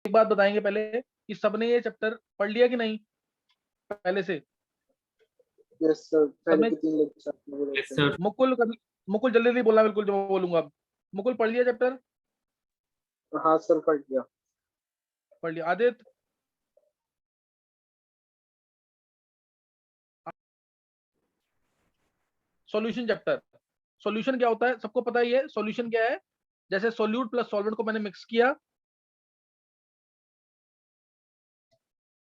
एक बात बताएंगे पहले कि सबने ये चैप्टर पढ़ लिया कि नहीं पहले से? यस सर, पहले सबने के 3 लेक्चर आपने बोले यस थे। सर। मुकुल जल्दी जल्दी बोलना, बिल्कुल जो मैं बोलूंगा। मुकुल पढ़ लिया चैप्टर? हाँ सर, पढ़ लिया। पढ़ लिया। आदित्य? Solution chapter. सॉल्यूशन क्या होता है सबको पता ही है। सॉल्यूशन क्या है? जैसे सोल्यूट प्लस सॉल्वेंट को मैंने मिक्स किया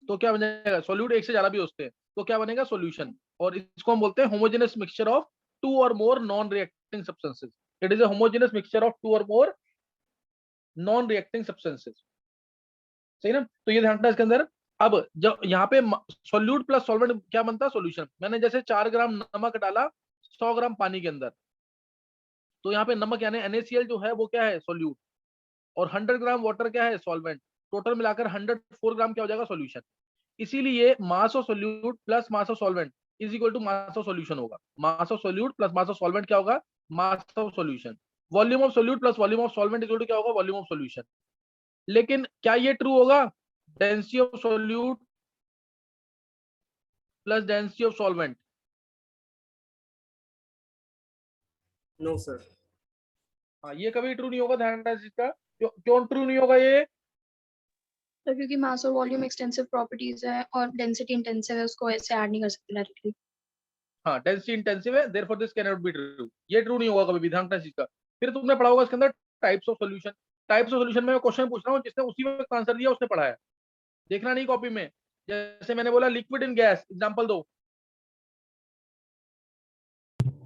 तो क्या बनेगा? सोल्यूट एक से ज्यादा भी होते हैं तो क्या बनेगा? सॉल्यूशन। और इसको हम बोलते हैं homogeneous mixture of two or more non reacting substances. It is a homogeneous mixture of two or more non reacting substances. सही ना? तो ये ध्यान रखना इसके अंदर। अब जब यहाँ पे सोल्यूट प्लस सॉल्वेंट क्या बनता है? सॉल्यूशन। मैंने जैसे 4 ग्राम नमक डाला 100 ग्राम पानी के अंदर, तो यहाँ पे नमक यानी NaCl जो है वो क्या है? सॉल्यूट। और 100 ग्राम वाटर क्या है? सॉल्वेंट। टोटल मिलाकर 104 ग्राम क्या हो जाएगा? सॉल्यूशन। इसीलिए mass of solute plus mass of solvent is equal to mass of solution होगा। Mass of solute plus mass of solvent क्या होगा? Mass of solution. Volume of solute plus volume of solvent equal to क्या होगा? Volume of solution. लेकिन क्या ये true होगा? Density of solute plus density of solvent? No sir. हाँ, ये कभी ट्रू नहीं होगा। ध्यान रखना इस चीज का। क्यों ट्रू नहीं होगा ये? तो क्योंकि मास और वॉल्यूम एक्सटेंसिव प्रॉपर्टीज है और डेंसिटी इंटेंसिव है, उसको ऐसे ऐड नहीं कर सकते डायरेक्टली। हाँ, डेंसिटी इंटेंसिव है, therefore this can not be true. ये ट्रू नहीं होगा कभी भी। ध्यान रखना इस चीज का। फिर तुमने पढ़ा होगा इसके अंदर types of solution. Types of solution में मैं क्वेश्चन पूछ रहा हूँ, जिसने उसी वक्त आंसर दिया उसने पढ़ा है। देखना नहीं कॉपी में। जैसे मैंने बोला लिक्विड इन गैस, एग्जांपल दो।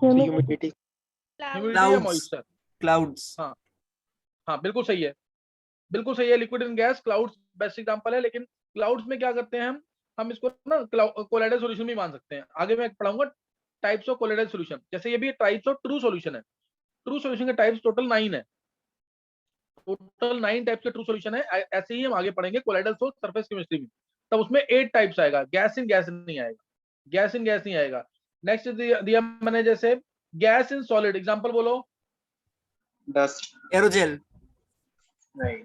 ह्यूमिडिटी। ह्यूमिडिटी या मॉइस्चर? क्लाउड्स। हाँ हाँ, बिल्कुल सही है। बिल्कुल सही है। Liquid in gas, clouds best example है। लेकिन क्लाउड्स में क्या करते हैं हम इसको ना कोलाइडल सॉल्यूशन भी मान सकते हैं। आगे मैं पढ़ाऊंगा टाइप्स ऑफ कोलाइडल सॉल्यूशन। जैसे ये भी टाइप्स ऑफ ट्रू सॉल्यूशन है। ट्रू सॉल्यूशन के टाइप्स टोटल 9 है। टोटल 9 टाइप्स के ट्रू सॉल्यूशन है। ऐसे ही हम आगे पढ़ेंगे कोलाइडल सोल्ट सरफेस केमिस्ट्री में, तब उसमें 8 टाइप्स आएगा। गैस इन गैस नहीं आएगा। गैस इन गैस नहीं आएगा। नेक्स्ट दिया मैंने जैसे गैस इन सॉलिड, एग्जांपल बोलो। डस्ट। एरोजेल। नहीं।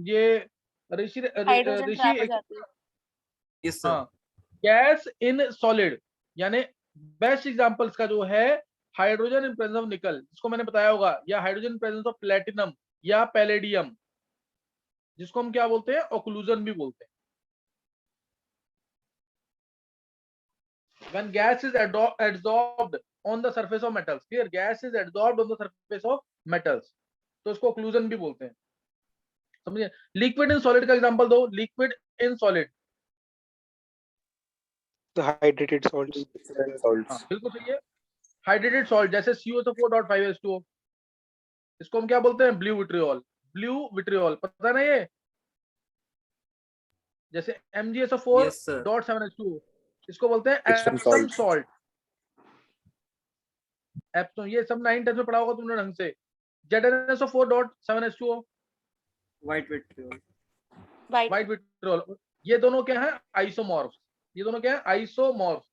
ये ऋषि हाइड्रोजन ऋषि ट्रैप हो जाती है। Yes sir. हाँ, गैस इन सॉलिड यानी बेस्ट एग्जांपल्स का जो है हाइड्रोजन इन प्रेजेंस ऑफ निकल, जिसको मैंने बताया होगा, या hydrogen in presence of platinum या पैलेडियम, जिसको हम क्या बोलते हैं? ओक्लूजन भी बोलते हैं। when gas is adsorbed on the surface of metals, clear? gas is adsorbed on the surface of metals, तो इसको occlusion भी बोलते हैं। समझिए। लिक्विड इन सॉलिड का एग्जांपल दो। Liquid in solid. The hydrated salts. हाँ, बिल्कुल सही है। हाइड्रेटेड सॉल्ट जैसे CuSO4.5H2O, इसको हम क्या बोलते हैं? Blue vitriol. ब्लू विट्रियोल पता है ना ये? जैसे Yes, sir. MgSO4.7H2O, इसको बोलते हैं एप्सम सॉल्ट। एप्सम, ये सब 9 टेंथ में पढ़ा होगा तुमने ढंग से। ZnSO4.7H2O, white vitriol. White vitriol. ये दोनों क्या है? आइसोमॉर्फ्स। ये दोनों क्या है? आइसोमॉर्फ्स,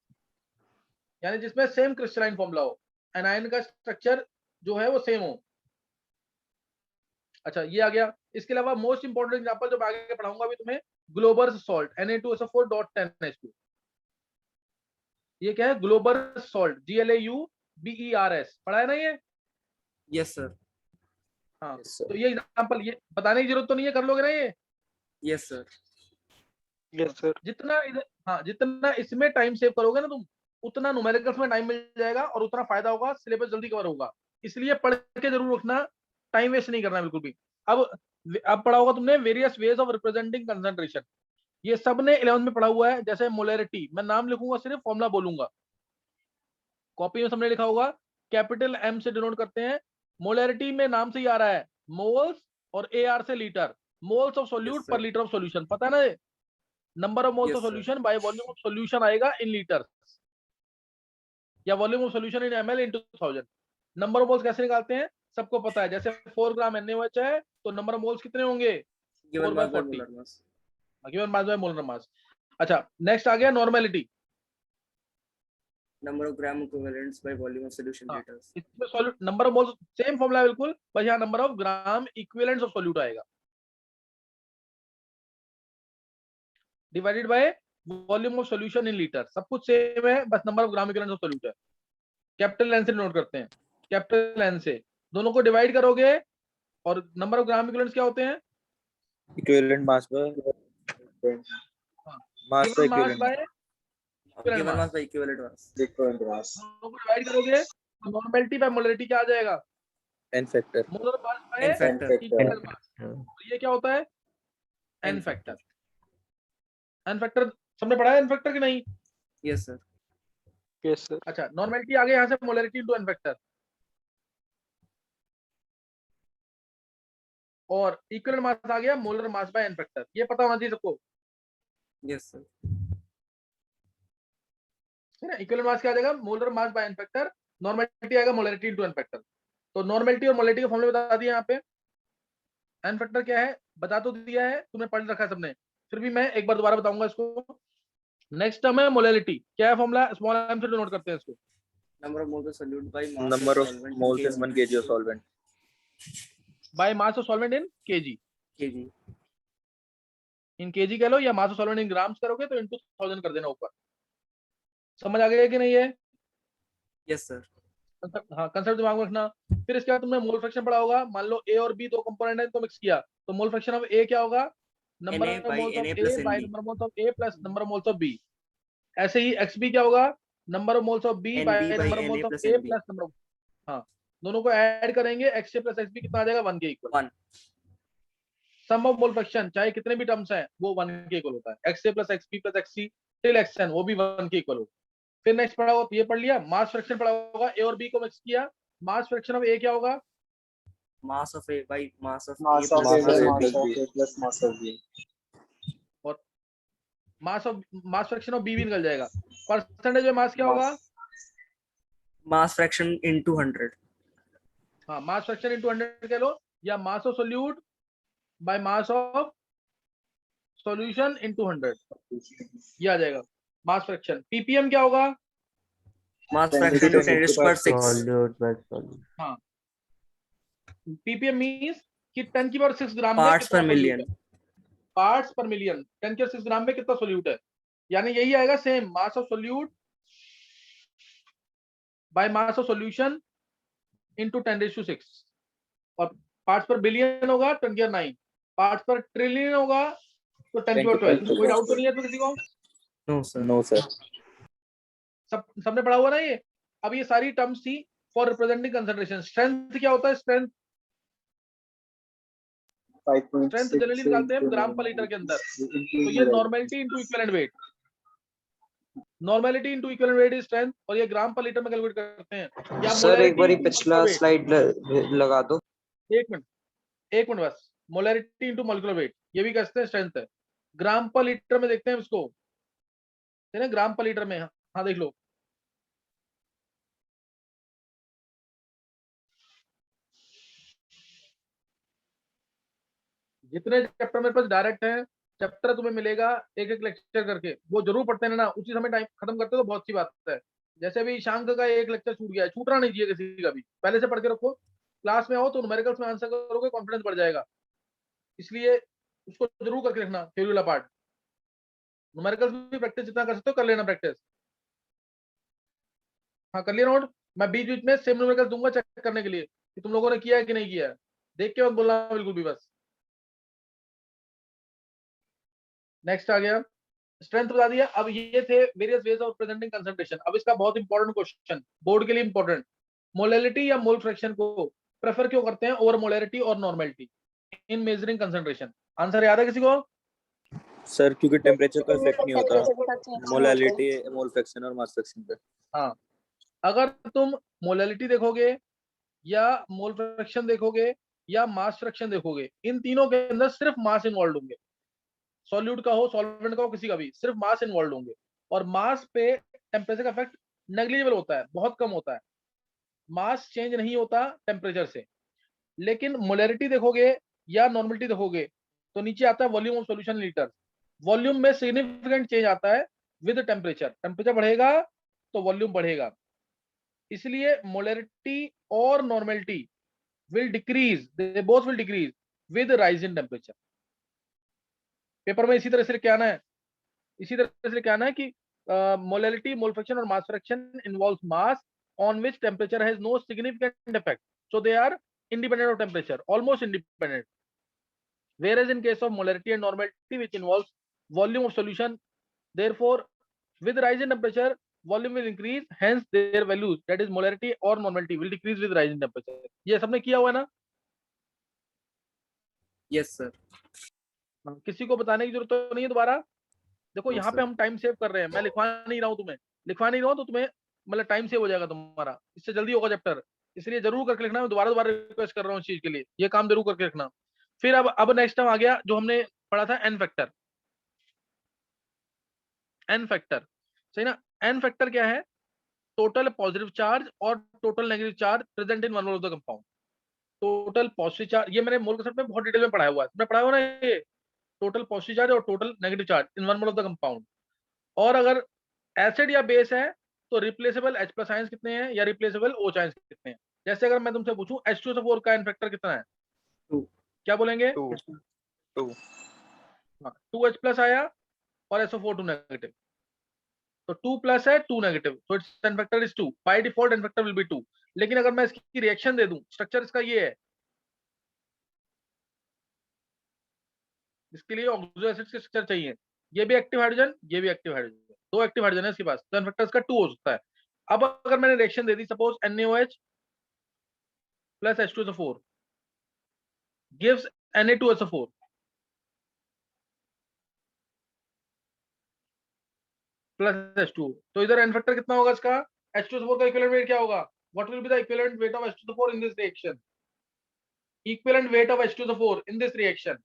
यानी जिसमें सेम क्रिस्टलाइन फॉर्मूला हो, एनायन का स्ट्रक्चर जो है वो सेम हो। अच्छा, ये आ गया। इसके अलावा मोस्ट इंपोर्टेंट एग्जांपल जो आगे पढ़ाऊंगा अभी तुम्हें, ग्लोबर्स सॉल्ट Na2SO4.10H2। ये क्या है? ग्लोबर्स सॉल्ट, GLAUBERS, पढ़ा है ना ये? Yes sir. हाँ, Yes, sir. तो ये एग्जांपल, ये बताने की जरूरत तो नहीं है, कर लोगे ना ये? Yes sir. Yes, sir. जितना इसमें टाइम सेव करोगे ना तुम, उतना न्यूमेरिकल्स में टाइम मिल जाएगा और उतना फायदा होगा, सिलेबस जल्दी कवर होगा। इसलिए पढ़ के जरूर रखना, टाइम वेस्ट नहीं करना बिल्कुल भी। अब पढ़ा होगा तुमने various ways of representing concentration. ये सब ने 11th में पढ़ा हुआ है। जैसे मोलैरिटी, मैं नाम लिखूंगा सिर्फ, फॉर्मूला बोलूंगा। कॉपी में सबने लिखा होगा, कैपिटल M से डिनोट करते हैं। मोलैरिटी में नाम से ही आ रहा है, मोल्स, और AR से लीटर। मोल्स ऑफ सोल्यूट पर लीटर ऑफ सोल्यूशन, पता है ना? Number of moles of solution bye volume of solution आएगा इन लीटर, या volume of solution in ml into 1000। Number of moles कैसे निकालते हैं सबको पता है। जैसे 4 ग्राम NaOH है तो नंबर ऑफ मोल्स कितने होंगे? 4/40, given mass by molar mass. अच्छा, नेक्स्ट आ गया normality. Number of gram equivalents by volume of solution litres. इसमें solute number of moles same formula है बिल्कुल, बस यहाँ number of gram equivalents of solute आएगा। Divided by volume of solution in litre, सब कुछ सेम है, बस number of gram equivalent of solute है। कैपिटल एन से नोट करते हैं, कैपिटल एन से दोनों को डिवाइड करोगे और नंबर ऑफ ग्राम इक्विवेलेंट्स क्या होते हैं? इक्विवेलेंट मास पर मास पर given mass bye Given mass. mass by equivalent mass. Equivalent mass. दोनों को डिवाइड करोगे तो नॉर्मेलिटी बाय मोलरिटी क्या आ जाएगा? n factor molar mass bye N factor. Equivalent mass. और ये क्या होता है? N factor. एन फैक्टर सबने पढ़ा है एन फैक्टर कि नहीं? Yes, sir. Yes, sir. अच्छा, नॉर्मेलिटी आ गया यहाँ से मोलरिटी इनटू एन फैक्टर, और इक्विवेलेंट मास आ गया molar mass by n factor. ये पता होना चाहिए सबको, Yes, sir. है ना? इक्विवेलेंट मास क्या आ जाएगा? Molar mass by n factor, normality आएगा मोलरिटी इनटू एन फैक्टर। तो नॉर्मेलिटी और मोलरिटी का फॉर्मूला बता दिया यहाँ पे। एन फैक्टर क्या है बता तो दिया है, तुमने पढ़ रखा है सबने, फिर भी मैं एक बार दोबारा बताऊंगा इसको। नेक्स्ट टर्म है मोलरिटी, क्या है फॉर्मूला? स्मॉल एम से नोट करते हैं इसको। Number of moles of solute by mass number of of solvent moles kg. In 1 kg of solvent by mass of solvent in KG, kg. In KG कह लो या मास of solvent in grams करोगे तो into 1000 कर देना ऊपर। समझ आ गया कि नहीं है? Yes, sir. हाँ, कंसेप्ट दिमाग में रखना। फिर इसके बाद तुमने मोल फ्रैक्शन पढ़ा होगा। मान लो ए और बी दो कंपोनेंट है तो मिक्स किया, तो मोल फ्रैक्शन ऑफ ए क्या होगा? Number Na of by moles of Na A plus by NB. Number of moles of A plus number of moles of B. ऐसे ही एक्स बी क्या होगा? Number of moles of B NB by by number of Na moles of plus A NB. Plus number of, हाँ, दोनों को add करेंगे, x plus X B कितना आ जाएगा? 1 के equal. 1. Sum of mole fraction चाहे कितने भी टर्म्स हैं वो 1 के इक्वल होता है। X A plus X B plus X C till X N, वो भी 1 के इक्वल होगा। फिर नेक्स्ट पढ़ा होगा, ये पढ़ लिया, मास फ्रैक्शन पढ़ा होगा। ए और बी को मिक्स किया, मास फ्रैक्शन ऑफ ए क्या होगा? Mass of A by mass of A Mass of plus A mass by of A mass plus of B. A plus mass of B. और mass fraction of B भी निकल जाएगा। Percentage में मास क्या होगा? mass fraction into 100. हाँ, mass fraction into 100 कह लो, या मास of solute by mass of solution into 100, ये आ जाएगा मास फ्रैक्शन। पीपीएम क्या होगा? Mass fraction to 10 raised to power 6. Solute by solute. हाँ, पीपीएम मींस कि 10 की पावर 6 ग्राम में Parts कितना per solute million. है। पार्ट्स पर मिलियन, 10 के 6 ग्राम में कितना सोल्यूट है, यानी यही आएगा same, mass of solute by mass of solution into 10⁶। और पार्ट्स पर बिलियन होगा 10⁹, पार्ट्स पर ट्रिलियन होगा तो 10⁻12। कोई डाउट तो नहीं है इसमें किसी को? No, sir. नो सर सबने पढ़ा हुआ ना ये? अब ये सारी टर्म्स थी फॉर रिप्रेजेंटिंग कंसंट्रेशन। स्ट्रेंथ क्या होता है? स्ट्रेंथ 5.6 जनरली निकालते हैं ग्राम पर लीटर के अंदर, तो ये normality into equivalent weight, normality into equivalent weight is strength, और ये ग्राम पर लीटर में कैलकुलेट करते हैं। या सर एक बार molarity into पिछला molecular weight। स्लाइड लगा दो। एक मिनट बस, मोलरिटी इनटू मॉलिक्यूलर वेट, ये भी कहते हैं स्ट्रेंथ है। ग्राम पर लीटर में देखते हैं इसको, है ना? ग्राम पर लीटर में, हाँ देख लो, जितने चैप्टर मेरे पास डायरेक्ट है, चैप्टर तुम्हें मिलेगा एक एक लेक्चर करके, वो जरूर पढ़ते हैं ना, उसी समय टाइम खत्म करते हो तो बहुत सी बात है। जैसे अभी शांक का एक लेक्चर छूट गया है, छूटना नहीं चाहिए किसी का भी, पहले से पढ़ के रखो, क्लास में आओ तो न्यूमेरिकल्स में आंसर करोगे, कॉन्फिडेंस बढ़ जाएगा, इसलिए उसको जरूर करके रखना। थ्योरी वाला पार्ट, न्यूमेरिकल्स भी प्रैक्टिस जितना कर सकते हो कर लेना प्रैक्टिस। हाँ कर लिया नोट, मैं बीच बीच में सेम न्यूमेरिकल्स दूंगा चेक करने के लिए कि तुम लोगों ने किया है कि नहीं किया है, देख के मत बोलना बिल्कुल भी बस। नेक्स्ट आ गया, स्ट्रेंथ बता दिया। अब ये थे various ways of presenting concentration. अब इसका बहुत इंपॉर्टेंट क्वेश्चन, बोर्ड के लिए इंपॉर्टेंट, मोलैलिटी या मोल फ्रैक्शन को प्रेफर क्यों करते हैं ओवर मोलैलिटी और नॉर्मेलिटी इन मेजरिंग कंसंट्रेशन? आंसर याद है किसी को? सर क्योंकि टेम्परेचर का इफेक्ट नहीं होता मोलैलिटी मोल फ्रैक्शन और मास फ्रैक्शन पे। हाँ, अगर तुम मोलैलिटी देखोगे या मोल फ्रैक्शन देखोगे या मास फ्रैक्शन देखोगे, इन तीनों के अंदर सिर्फ मास इन्वॉल्व होंगे, सॉल्यूट का हो सॉल्वेंट का हो किसी का भी, सिर्फ मास इन्वॉल्व होंगे। और मास पे टेम्परेचर का इफेक्ट नेग्लिजिबल होता है, बहुत कम होता है, मास चेंज नहीं होता टेम्परेचर से। लेकिन मोलैरिटी देखोगे या नॉर्मलिटी देखोगे तो नीचे आता है volume of solution litre, volume में सिग्निफिकेंट चेंज आता है विद टेम्परेचर, टेम्परेचर बढ़ेगा तो वॉल्यूम बढ़ेगा, इसलिए मोलैरिटी और normality will decrease, they both will decrease with rise in temperature. Paper में इसी तरह से क्या आना है, इसी तरह से क्या ना है कि मोलैलिटी, मोल फ्रैक्शन और mass fraction involves mass on which temperature has no significant effect, so they are independent of temperature, almost independent. Whereas in case of molarity and normality, which involves volume of solution, therefore with rise in temperature volume will increase, hence their values, that is molarity or normality, will decrease with rise in temperature. ये सबने किया हुआ है ना? Yes sir. किसी को बताने की जरूरत तो नहीं है दोबारा? देखो No, यहाँ sir. पे हम टाइम सेव कर रहे हैं, मैं लिखवा नहीं रहा हूँ तुम्हें, लिखवा नहीं रहा हूँ तो तुम्हें मतलब टाइम सेव हो जाएगा तुम्हारा, इससे जल्दी होगा चैप्टर, इसलिए जरूर करके लिखना। मैं दोबारा दोबारा रिक्वेस्ट कर रहा हूँ इस चीज के लिए, ये काम जरूर करके रखना। फिर अब नेक्स्ट टाइम आ गया जो हमने पढ़ा था एन फैक्टर। एन फैक्टर सही ना? एन फैक्टर क्या है? टोटल पॉजिटिव चार्ज और total negative charge present in one mole of the compound. Total positive charge, ये मैंने मोल कंसेप्ट में बहुत डिटेल में पढ़ाया हुआ है, तुमने पढ़ा हुआ ना ये टोटल पॉजिटिव चार्ज और total negative charge in one mole of the compound. और अगर एसिड या बेस है तो रिप्लेसेबल H प्लस आयंस कितने हैं या रिप्लेसेबल OH आयंस कितने हैं। जैसे अगर मैं तुमसे पूछूं H2SO4 का एन फैक्टर कितना है, 2. क्या बोलेंगे? 2. 2H प्लस आया और SO4 2 नेगेटिव, तो 2 प्लस है 2 नेगेटिव, तो it's n factor is 2, by default n factor will be 2। लेकिन अगर मैं इसकी रिएक्शन दे दूं, स्ट्रक्चर इसका ये है, इसके लिए ऑक्सो एसिड के स्ट्रक्चर चाहिए, ये भी एक्टिव हाइड्रोजन, ये भी एक्टिव हाइड्रोजन, दो एक्टिव हाइड्रोजन है इसके पास, तो एन फैक्टर इसका 2 हो सकता है। अब अगर मैंने रिएक्शन दे दी, suppose NaOH plus H2SO4 gives Na2SO4, plus H2O, तो इधर एन फैक्टर कितना होगा इसका? H2SO4 का इक्विवेलेंट वेट क्या होगा? What will be the equivalent weight of H2SO4 in this reaction? Equivalent weight of H2SO4 in this reaction?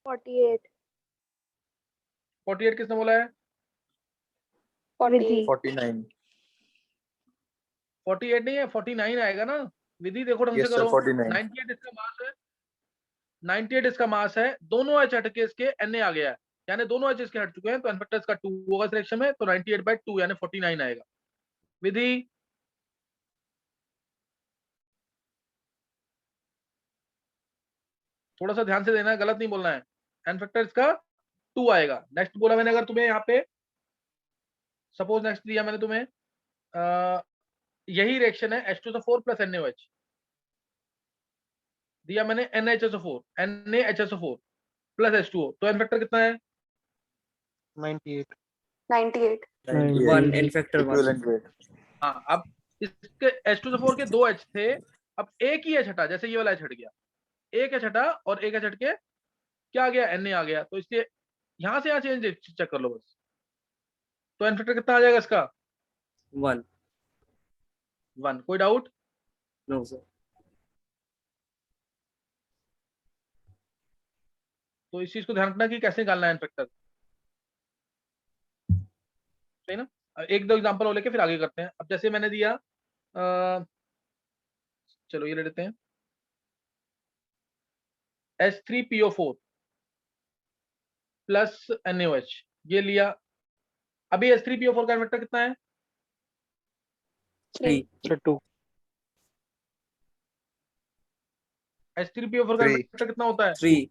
Forty-eight. 48 किसने बोला है? 48. 49. 48 नहीं है, 49 आएगा ना। विधि देखो ढंग से Yes sir, करो। 49. 98 इसका मास है, 98 इसका मास है, दोनों H हट के इसके Na आ गया है, यानी दोनों H इसके हट चुके हैं, तो एन फैक्टर इसका 2 होगा इस रिएक्शन में, तो 98/2 यानी 49 आएगा। विधि थोड़ा सा ध्यान से देना है, गलत नहीं बोलना है। एन फैक्टर इसका 2 आएगा। नेक्स्ट बोला मैंने, अगर तुम्हें यहाँ पे सपोज नेक्स्ट दिया मैंने तुम्हें यही रिएक्शन है H2SO4 प्लस NaOH दिया मैंने, NaHSO4 प्लस H2O, तो एन फैक्टर कितना है? 98. 98. 1 n factor 1. Equivalent weight. हाँ, अब इसके H2SO4 के 2 H थे, अब एक ही H हटा, जैसे ये वाला H हट गया, एक H हटा और एक H हट के क्या आ गया? Na आ गया, तो इसलिए यहां से यहाँ चेंज चेक कर लो बस, तो एन फैक्टर कितना आ जाएगा इसका? 1. 1। कोई डाउट? No sir. तो इस चीज को ध्यान रखना कि कैसे निकालना है एन फैक्टर, सही ना? एक दो एग्जांपल और लेके फिर आगे करते हैं। अब जैसे मैंने दिया चलो ये ले लेते हैं, H3PO4 प्लस NaOH, ये लिया। अभी H3PO4 का एन फैक्टर कितना है? 3. 2. H3PO4 का एन 3. फैक्टर कितना होता है? 3.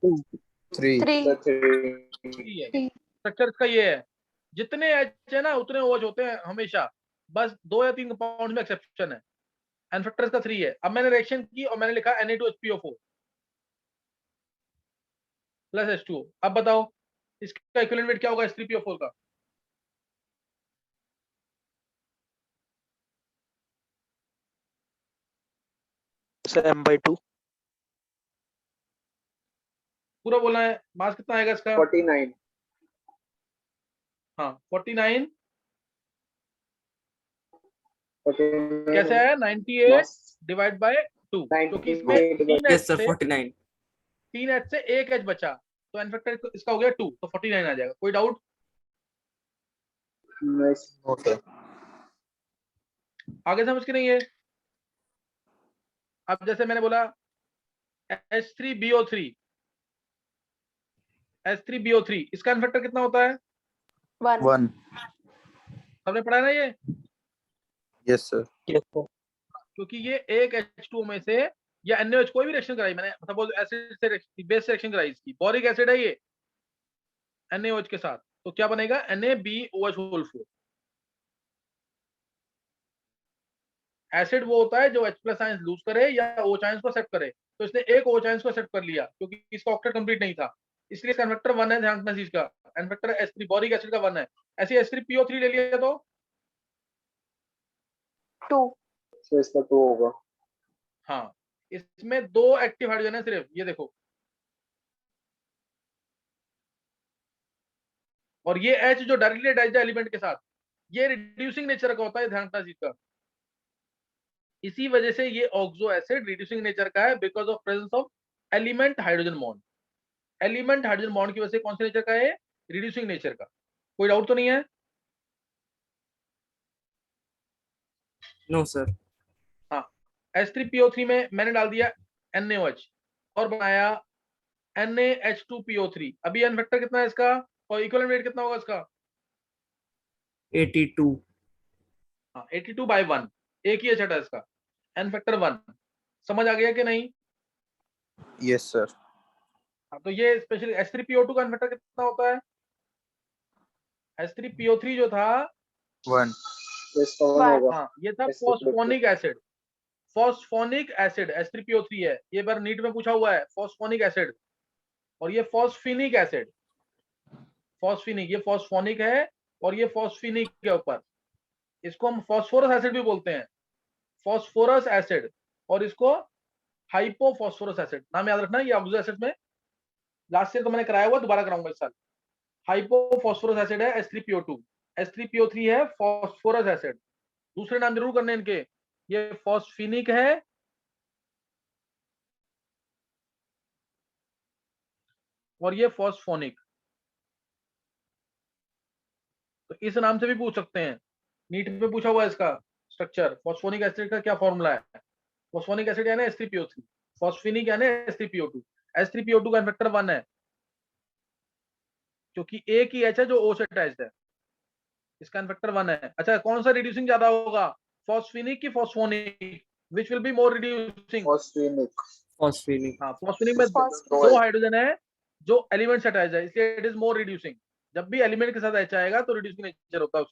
3. 3. 3 है। स्ट्रक्चर इसका ये है, जितने H है ना उतने OH होते हैं हमेशा, बस 2 या 3 कंपाउंड में एक्सेप्शन है। एन फैक्टर इसका 3 है। अब मैंने रिएक्शन की और मैंने लिखा Na2HPO4 प्लस H2O। अब बताओ इसका इक्विवेलेंट वेट क्या होगा H3PO4 का? Sir, M/2. पूरा बोलना है, मास कितना आएगा इसका? 49. हाँ 49 49. कैसे आया? 98 डिवाइड बाय 2, क्योंकि इसमें 3 Yes H sir. से 49. 3 H से 1 H बचा, तो एन फैक्टर इसका हो गया 2, तो 49 आ जाएगा। कोई डाउट? Nice. Okay. आगे समझ के नहीं है? अब जैसे मैंने बोला H3BO3 इसका एन फैक्टर कितना होता है? 1. 1. सबने पढ़ा है ना ये? Yes sir. Yes sir. क्योंकि ये एक H2O में से या NaOH कोई भी रिएक्शन कराई मैंने, सपोज एसिड से बेस से रिएक्शन कराई, इसकी बोरिक एसिड है ये NaOH के साथ, तो क्या बनेगा NaBOH4। एसिड वो होता है जो H+ आयंस लूज करे या OH आयंस को एक्सेप्ट करे, तो इसने एक OH आयंस को एक्सेप्ट कर लिया क्योंकि इसका ऑक्टेट कंप्लीट नहीं था, इसलिए इसका इन्फेक्टर 1 है, ध्यान रखना चीज का, इन्फेक्टर H3 बोरिक एसिड का 1 है। ऐसे H3PO3 ले लिया तो 2. So इसका 2 होगा। हाँ, इसमें 2 एक्टिव हाइड्रोजन है सिर्फ, ये देखो, और ये H जो डायरेक्टली अटैच्ड है एलिमेंट के साथ, ये रिड्यूसिंग नेचर का होता है, ध्यान रखना चीज का। इसी वजह से ये ऑक्सो एसिड रिड्यूसिंग नेचर का है, because of presence of element hydrogen bond. Element hydrogen bond की वजह से कौन से नेचर का है, रिड्यूसिंग नेचर का। कोई डाउट तो नहीं है? No, sir. हाँ, H3PO3 में मैंने डाल दिया NaOH और बनाया NaH2PO3। अभी एन फैक्टर कितना है इसका, और इक्विवेलेंट वेट कितना होगा इसका? 82. हाँ, 82/1, एक ही H है इसका, एन फैक्टर 1। समझ आ गया कि नहीं? Yes sir। हाँ, तो ये स्पेशली H3PO2 का एन फैक्टर कितना होता है? H3PO3 जो था, 1। तो इसका 1 One. होगा। हाँ, ये था H3PO3। Phosphonic acid. Phosphonic acid H3PO3 है, ये बार नीट में पूछा हुआ है, फॉस्फोनिक एसिड। और ये फॉस्फिनिक एसिड, फॉस्फिनिक, ये फॉस्फोनिक है और ये फॉस्फिनिक के ऊपर, इसको हम फॉस्फोरस एसिड भी बोलते हैं, फॉस्फोरस एसिड। और इसको हाइपोफॉस्फोरस एसिड, नाम याद रखना, ये ऑक्सो एसिड में लास्ट ईयर तो मैंने कराया हुआ, दोबारा कराऊंगा इस साल। हाइपोफॉस्फोरस एसिड है H3PO2, H3PO3 है फॉस्फोरस एसिड। दूसरे नाम जरूर करने इनके, ये फॉस्फिनिक है और ये फॉस्फोनिक। तो इस नाम से भी पूछ सकते हैं, नीट में पूछा हुआ है इसका स्ट्रक्चर। फॉस्फोनिक एसिड का क्या फॉर्मूला है? फॉस्फोनिक एसिड यानी H3PO3, फॉस्फिनिक यानी H3PO2। H3PO2 का इन्फेक्टर 1 है क्योंकि एक ही H है जो O से अटैच्ड है, इसका इन्फेक्टर 1 है। अच्छा, कौन सा रिड्यूसिंग ज्यादा होगा, फॉस्फिनिक की phosphonic? Which will be more reducing? Phosphinic. Phosphinic. हाँ, फॉस्फिनिक में Phosphinic. दो हाइड्रोजन है जो एलिमेंट से अटैच्ड है, इसलिए इट इज मोर रिड्यूसिंग। जब भी एलिमेंट के साथ H आएगा तो रिड्यूसिंग नेचर होता है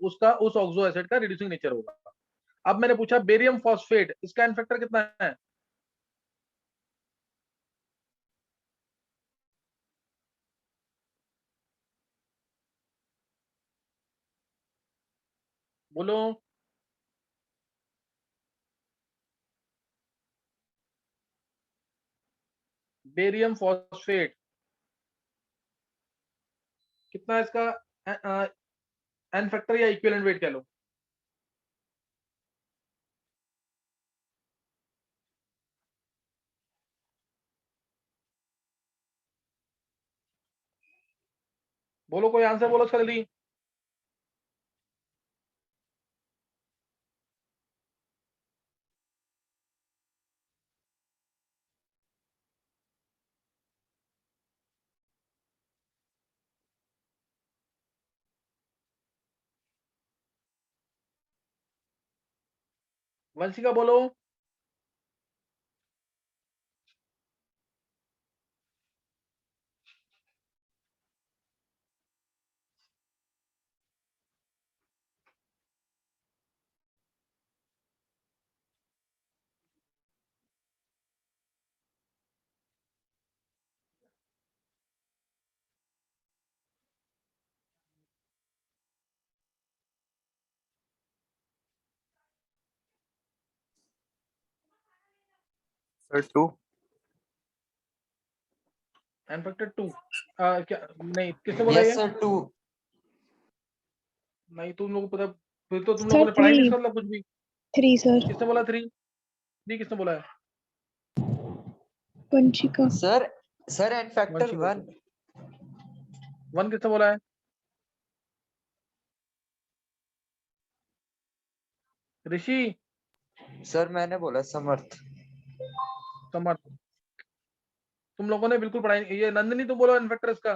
उसका उस ऑक्सो एसिड का रिड्यूसिंग नेचर होगा। अब मैंने पूछा बेरियम फॉस्फेट, इसका इन्फेक्टर कितना है? बोलो। बेरियम फॉस्फेट कितना है इसका एन फैक्टर या इक्विवेलेंट वेट कह लो? बोलो, कोई आंसर बोलो इसका जल्दी। वंशिका बोलो। सर 2। एन फैक्टर 2, क्या नहीं, किसने बोला Yes ये? sir, 2. नहीं, तुम लोगों को पता, फिर तो तुम Sir, लोगों ने पढ़ाई नहीं 3. इसका मतलब कुछ भी। 3 sir. किसने बोला 3? 3 किसने बोला है? Vanchika. Sir and factor Vanshika. 1. 1 किसने बोला है? ऋषि, Sir मैंने बोला समर्थ. समर्थ। तुम लोगों ने बिल्कुल पढ़ाई नहीं। ये नंदिनी, तुम बोलो इन्फेक्टर इसका।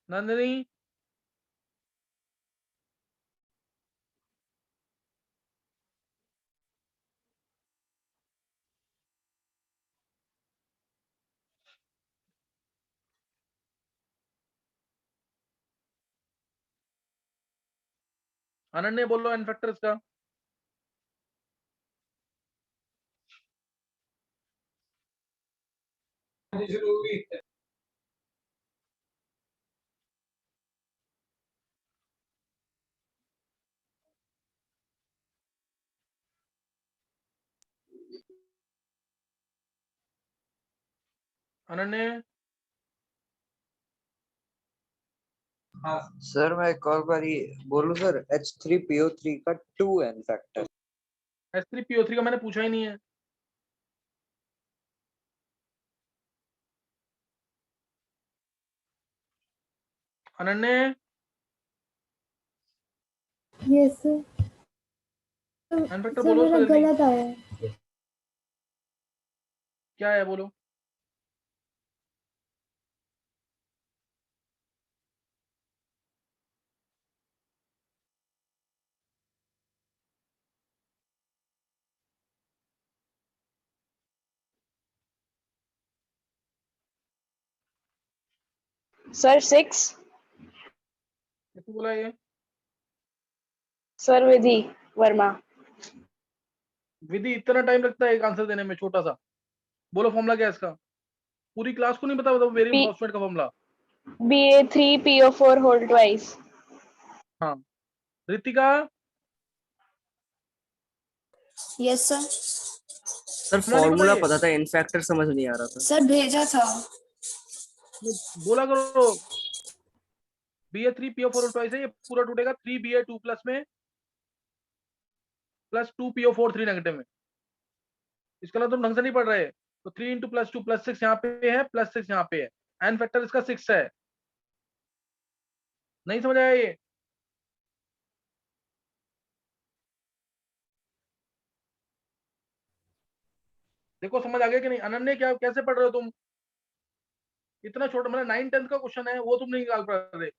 नंदिनी, अनन्य बोलो एन फैक्टर इसका। अनन्य सर मैं एक और बारी बोलूं सर, H3PO3 का 2 n फैक्टर। H3PO3 का मैंने पूछा ही नहीं है। Ananya yes sir. N factor sir बोलो उसका मेरा जल्दी। गलत आया है। क्या है बोलो। सर 6। किसने बोला ये? सर विधि वर्मा। विधि इतना टाइम लगता है एक आंसर देने में, छोटा सा। बोलो फॉर्मूला क्या है इसका? पूरी क्लास को नहीं पता, बताओ वेरिएबल फॉस्फेट का फॉर्मूला। Ba3PO4 whole twice। हाँ Ritika yes sir. Sir formula नहीं पता फॉर्मूला ये? पता था, इन फैक्टर समझ नहीं आ रहा था। सर भेजा था। बोला करो। Ba3PO4 ट्वाइस है, ये पूरा टूटेगा 3Ba2 प्लस में प्लस 2PO4 3 नेगेटिव में। इसके अलावा तुम ढंग से नहीं पढ़ रहे। तो 3 इंटू प्लस 2 प्लस 6 यहाँ पे है, प्लस 6 यहाँ पे है। एन फैक्टर इसका 6 है। नहीं समझ आया ये? देखो समझ आ गया कि नहीं? अनन्य क्या कैसे पढ़ रहे हो तुम? इतना छोटा, मतलब 9 10 का क्वेश्चन है, वो तुम नहीं निकाल पा रहे।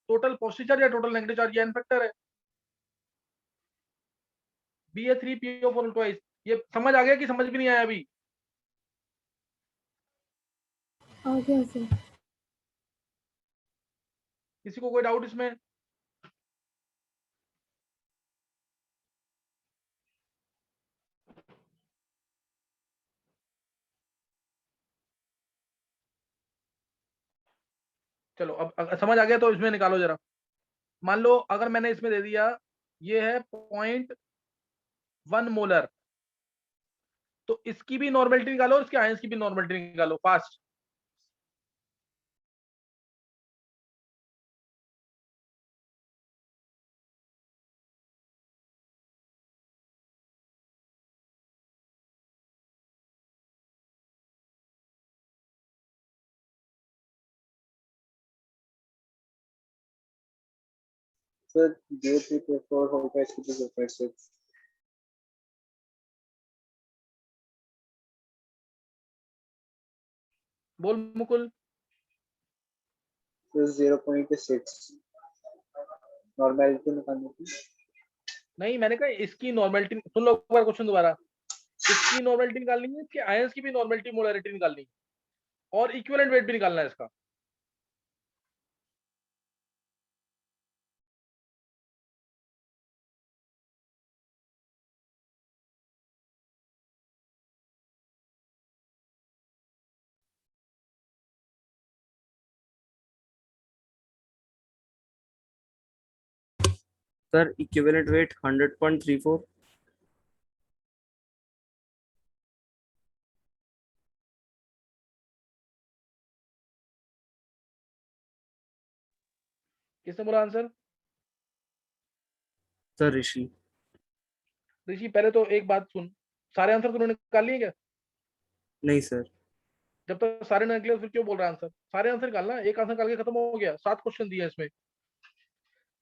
टोटल पॉजिटिव चार्ज या टोटल नेगेटिव चार्ज, ये एन फैक्टर है। Ba3PO4 ट्वाइस, ये समझ आ गया कि समझ भी नहीं आया अभी? आ गया सर। किसी को कोई डाउट इसमें? चलो अब अगर समझ आ गया तो इसमें निकालो जरा। मान लो अगर मैंने इसमें दे दिया ये है 0.1 मोलर, तो इसकी भी नॉर्मेलिटी निकालो और इसके आयंस की भी नॉर्मेलिटी निकालो fast. Sir, Ba3PO4 whole twice to the 0.6. बोल मुकुल। Sir, 0.6. Normality निकालने की। नहीं मैंने कहा इसकी नॉर्मेलिटी सुन लो एक बार क्वेश्चन दोबारा। इसकी नॉर्मेलिटी निकालनी है, इसके आयंस की भी नॉर्मेलिटी मोलरिटी निकालनी है, और इक्विवेलेंट वेट भी निकालना है इसका। Sir equivalent weight 100.34। किसने बोला आंसर? सर ऋषि। ऋषि पहले तो एक बात सुन, सारे आंसर तुमने निकाल लिए क्या? नहीं सर। जब तक सारे ना निकले फिर क्यों बोल रहा है आंसर? सारे आंसर निकालना, एक आंसर निकाल के खत्म हो गया। 7 क्वेश्चन दिए इसमें।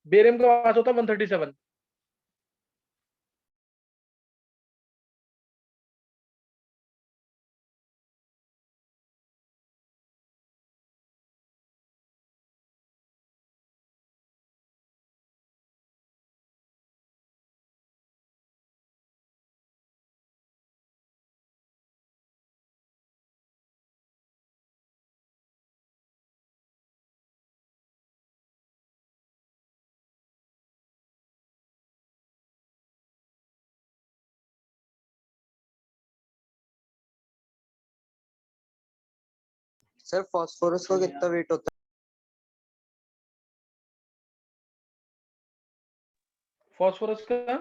बेरियम का मास होता है 137। सर फास्फोरस का कितना वेट होता फॉस्फोरस का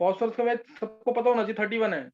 फॉस्फोरस का वेट सबको पता होना चाहिए 31 है।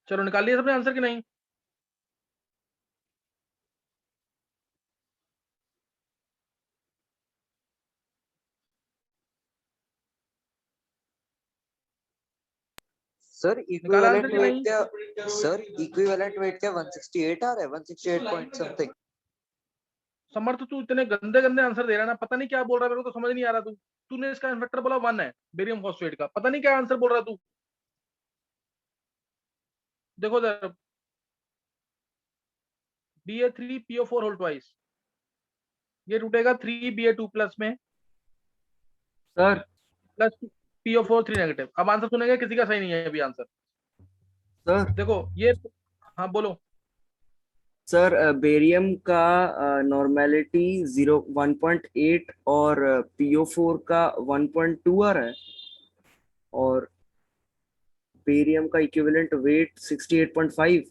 चलो निकाल लिया सबने आंसर कि नहीं? सर निकाला इक्विवेलेंट आंसर कि वेट नहीं? क्या सर इक्विवेलेंट वेट क्या 168 आ रहा है 168 पॉइंट समथिंग। समर्थ तू इतने गंदे गंदे आंसर दे रहा है ना, पता नहीं क्या बोल रहा है, मेरे को तो समझ नहीं आ रहा। तूने इसका इन्फेक्टर बोला 1 है बेरियम फॉस्फेट का, पता नहीं क्या आंसर बोल रहा है तू। देखो जरा, Ba3PO4 होल ट्वाइस, ये टूटेगा 3Ba2 प्लस में सर प्लस PO4 3 नेगेटिव। अब आंसर सुनेंगे, किसी का सही नहीं है अभी आंसर। सर देखो ये, हाँ बोलो। सर बेरियम का नॉर्मेलिटी 1.8 और PO4 का 1.2 आ रहा है, और बेरियम का इक्विवेलेंट वेट 68.5।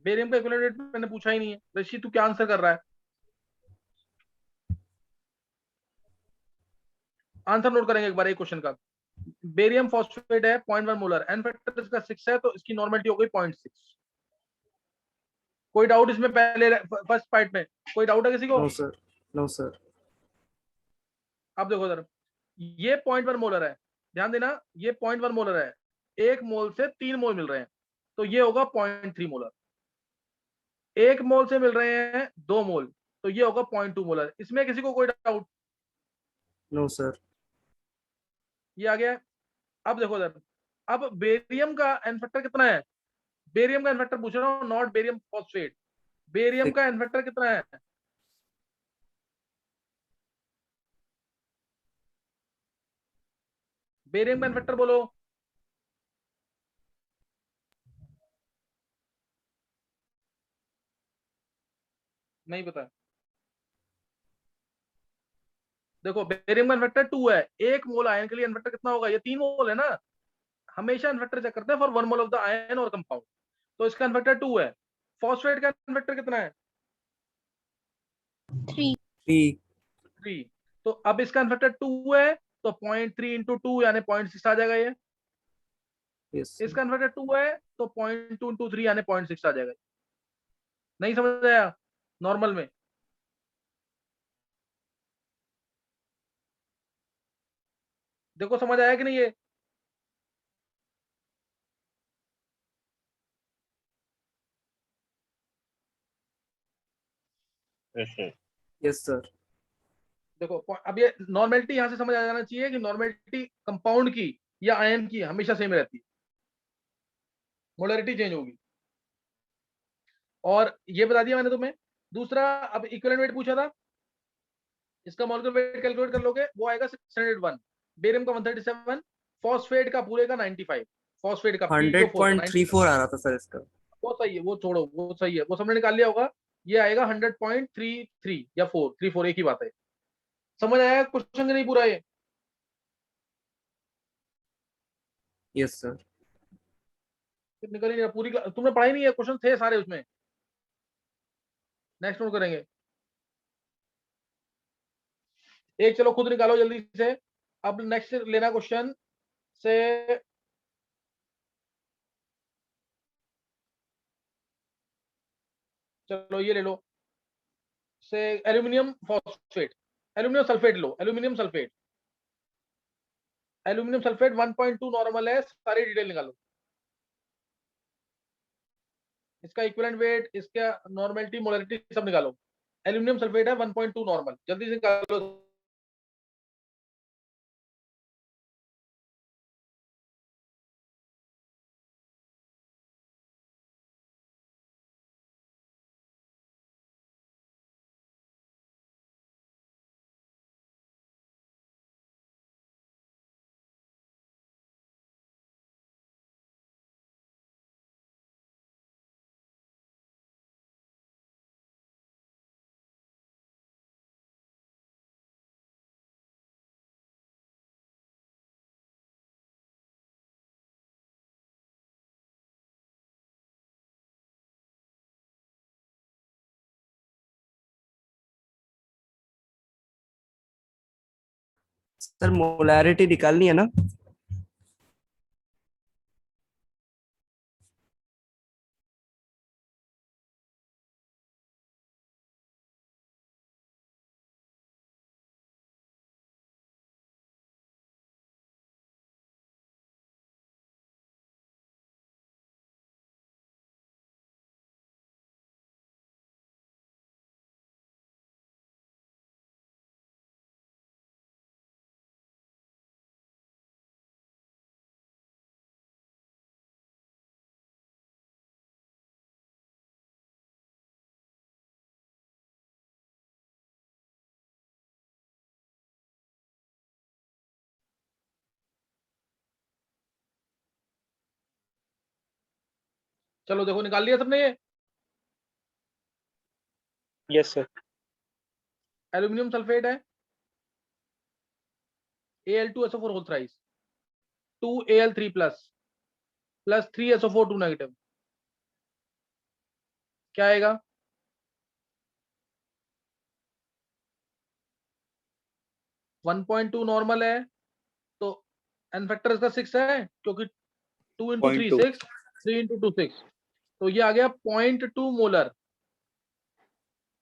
बेरियम का इक्विवेलेंट मैंने पूछा ही नहीं है। ऋषि तू क्या आंसर कर रहा है? आंसर नोट करेंगे एक बार एक क्वेश्चन का। बेरियम फॉस्फेट है 0.1 मोलर, एन फैक्टर इसका 6 है, तो इसकी नॉर्मेलिटी हो गई 0.6। कोई डाउट इसमें? पहले फर्स्ट पार्ट में कोई डाउट है किसी को? No sir, no sir. अब देखो जरा, ये 0.1 मोलर है, ध्यान देना, ये 0.1 मोलर है, 1 मोल से 3 मोल मिल रहे हैं, तो ये होगा 0.3 मोलर। 1 मोल से मिल रहे हैं 2 मोल, तो ये होगा 0.2 मोलर। इसमें किसी को कोई डाउट? No sir. ये आ गया है। अब देखो जरा, अब बेरियम का एन फैक्टर कितना है? बेरियम का एन फैक्टर पूछ रहा हूँ, नॉट बेरियम फॉस्फेट। बेरियम का एन फैक्टर कितना है? बेरियम का एन फैक्टर बोलो। नहीं पता। देखो बेरियम का इन्फेक्टर 2 है, 1 मोल आयन के लिए इन्फेक्टर कितना होगा? ये 3 मोल है ना, हमेशा इन्फेक्टर चेक करते हैं for 1 mole of the ion और कंपाउंड, तो इसका इन्फेक्टर 2 है। फॉस्फेट का इन्फेक्टर कितना है? 3. 3। तो अब इसका इन्फेक्टर 2 है, तो 0.3 इंटू 2 यानी 0.6 आ जाएगा ये। यस इसका इन्फेक्टर 2 है, तो 0.2 इंटू 3 यानी 0.6 आ जाएगा। नहीं समझ आया नॉर्मल में? देखो समझ आया कि नहीं ये? Yes sir. देखो अब ये नॉर्मेलिटी यहां से समझ आ जाना चाहिए कि नॉर्मेलिटी कंपाउंड की या आयन की हमेशा सेम रहती है, मोलरिटी चेंज होगी। और ये बता दिया मैंने तुम्हें। दूसरा, अब इक्विवेलेंट वेट पूछा था, इसका मॉलिक्यूलर वेट कैलकुलेट कर लोगे, वो आएगा 601, बेरियम का 137, फॉस्फेट का पूरे का 95, फॉस्फेट का PO4 का 95। 100.34 आ रहा था सर इसका। वो सही है, वो छोड़ो, वो सही है, वो सबने निकाल लिया होगा। ये आएगा 100.33 या 434, एक ही बात है। समझ आया क्वेश्चन नहीं पूरा ये? Yes sir. निकल ही नहीं रहा पूरी तुमने पढ़ाई नहीं है, क्वेश्चन थे सारे उसमें। नेक्स्ट नोट करेंगे एक, चलो खुद निकालो जल्दी से। अब नेक्स्ट लेना क्वेश्चन से, चलो ये ले लो, say aluminium phosphate, aluminium sulphate लो, aluminium sulphate, aluminium sulphate 1.2 normal है, सारी डिटेल निकालो। इसका इक्विवेलेंट वेट, इसका नॉर्मेलिटी, मोलरिटी सब निकालो। एल्यूमिनियम सल्फेट है 1.2 नॉर्मल, जल्दी से निकालो। सर मोलैरिटी निकालनी है ना? चलो देखो, निकाल लिया सबने ये। Yes, sir. एल्यूमिनियम सल्फेट है Al2SO4 whole thrice, 2Al3 plus 3SO4 2 negative, क्या आएगा? वन पॉइंट टू नॉर्मल है, तो एन फैक्टर इसका 6 है, क्योंकि 2 इंटू 3 0.2 6, 3 इंटू 2 6, तो ये आ गया 0.2 मोलर।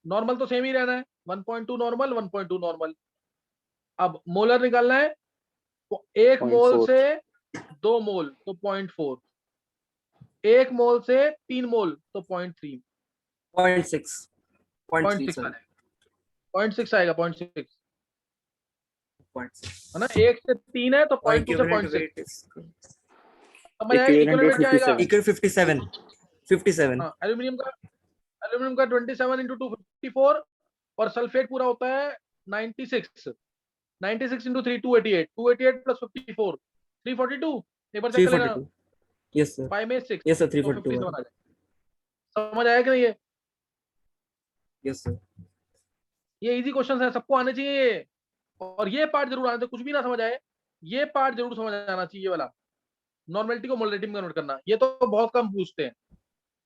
नॉर्मल तो सेम ही रहना है, 1.2 नॉर्मल 1.2 नॉर्मल। अब मोलर निकालना है, तो 1 मोल 0.4 से 2 मोल तो 0.4, 1 मोल से 3 मोल तो 0.3, 0.6 0.6 सर, आएगा, 0.6 आएगा, 0.6 0.6 है ना। 1 से 3 है तो 0.2 से इक्विवेलेंट 0.6, वेट इज समझ आया? Equivalent इक्विवेलेंट weight वेट क्या आएगा? 57 इक्वल 57 हाँ, एल्यूमिनियम का 27 इंटू 254, और सल्फेट पूरा होता है 96, 96 इंटू 3 288, 288 प्लस 54 342। एक बार चेक कर लेना, 342। यस सर, 5 में 6 यस सर, तो 342 57 आ जाए। समझ आया कि नहीं? Yes sir. ये इजी क्वेश्चन है, सबको आने चाहिए ये। और ये पार्ट जरूर आना चाहिए, कुछ भी ना समझ आए ये पार्ट जरूर समझ आना चाहिए, ये वाला नॉर्मेलिटी को मोलरिटी में कन्वर्ट करना। ये तो बहुत कम पूछते हैं,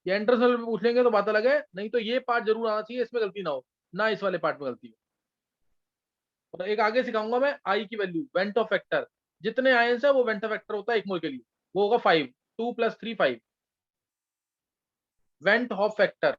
ये एंट्रेंस लेवल पे पूछ लेंगे तो बात अलग है, नहीं तो ये पार्ट जरूर आना चाहिए, इसमें गलती ना हो, ना इस वाले पार्ट में गलती हो। और एक आगे सिखाऊंगा मैं आई की वैल्यू, वेंट ऑफ फैक्टर, जितने आयंस है वो वेंट ऑफ फैक्टर होता है 1 मोल के लिए, वो होगा 5, 2 + 3 5 वेंट ऑफ फैक्टर।